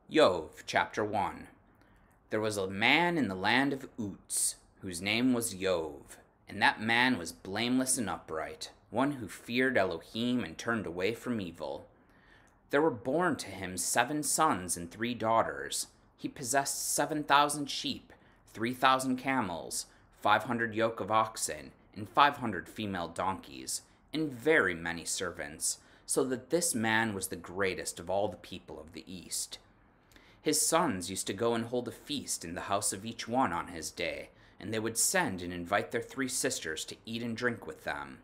Iyob Chapter 1. There was a man in the land of Uz, whose name was Iyob, and that man was blameless and upright, one who feared Elohim and turned away from evil. There were born to him 7 sons and 3 daughters. He possessed 7,000 sheep, 3,000 camels, 500 yoke of oxen, and 500 female donkeys, and very many servants, so that this man was the greatest of all the people of the East. His sons used to go and hold a feast in the house of each one on his day, and they would send and invite their 3 sisters to eat and drink with them.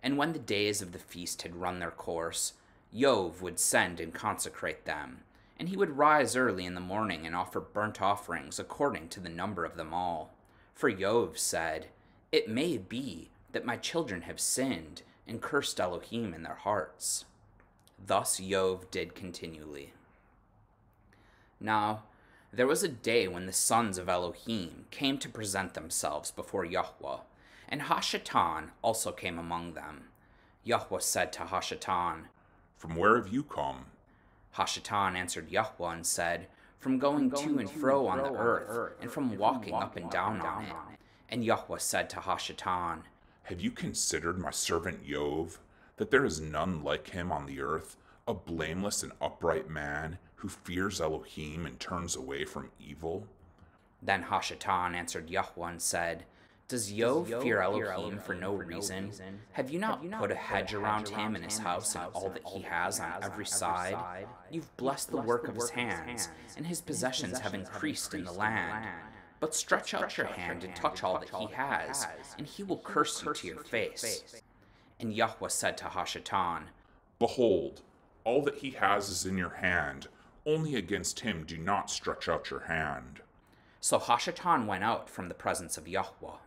And when the days of the feast had run their course, Iyob would send and consecrate them, and he would rise early in the morning and offer burnt offerings according to the number of them all. For Iyob said, "It may be that my children have sinned and cursed Elohim in their hearts." Thus Iyob did continually. Now, there was a day when the sons of Elohim came to present themselves before Yahweh, and Hashatan also came among them. Yahweh said to Hashatan, "From where have you come?" Hashatan answered Yahweh and said, "From going to and fro on the earth, and from walking up and down on it." And Yahweh said to Hashatan, "Have you considered my servant Iyob, that there is none like him on the earth, a blameless and upright man who fears Elohim and turns away from evil?" Then Hashatan answered Yahweh and said, "Does Iyob fear Elohim for no reason? Have you not put a hedge around him and his house and all that he has on every side? You've blessed the work of his hands, and his possessions have increased in the land. But stretch out your hand and touch all that he has, and he will curse you to your face." And Yahweh said to Hashatan, "Behold, all that he has is in your hand. Only against him do not stretch out your hand." So Hashatan went out from the presence of Yahweh.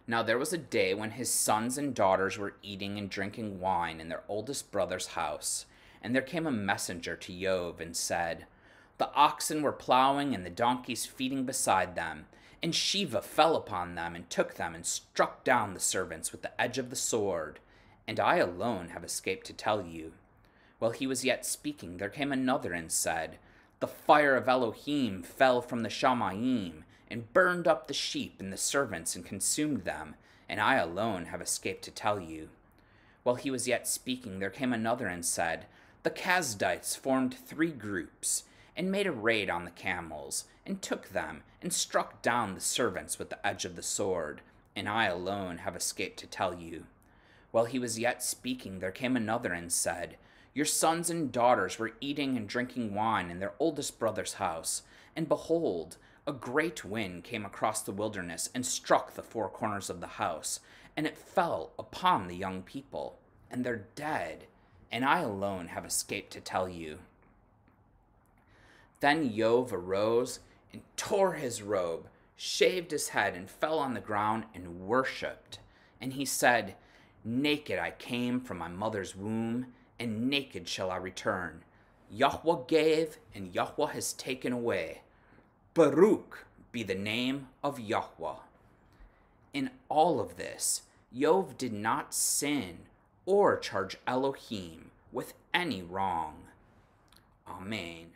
Now there was a day when his sons and daughters were eating and drinking wine in their oldest brother's house, and there came a messenger to Iyob and said, "The oxen were plowing and the donkeys feeding beside them, and Shiva fell upon them and took them and struck down the servants with the edge of the sword, and I alone have escaped to tell you." While he was yet speaking, there came another and said, "The fire of Elohim fell from the Shamayim, and burned up the sheep and the servants and consumed them, and I alone have escaped to tell you." While he was yet speaking, there came another and said, "The Kasdites formed 3 groups, and made a raid on the camels, and took them, and struck down the servants with the edge of the sword, and I alone have escaped to tell you." While he was yet speaking, there came another and said, "Your sons and daughters were eating and drinking wine in their oldest brother's house, and behold, a great wind came across the wilderness and struck the 4 corners of the house, and it fell upon the young people, and they're dead, and I alone have escaped to tell you." Then Iyob arose and tore his robe, shaved his head, and fell on the ground and worshipped. And he said, "Naked I came from my mother's womb, and naked shall I return. Yahweh gave, and Yahweh has taken away. Baruch be the name of Yahweh." In all of this, Iyob did not sin or charge Elohim with any wrong. Amen.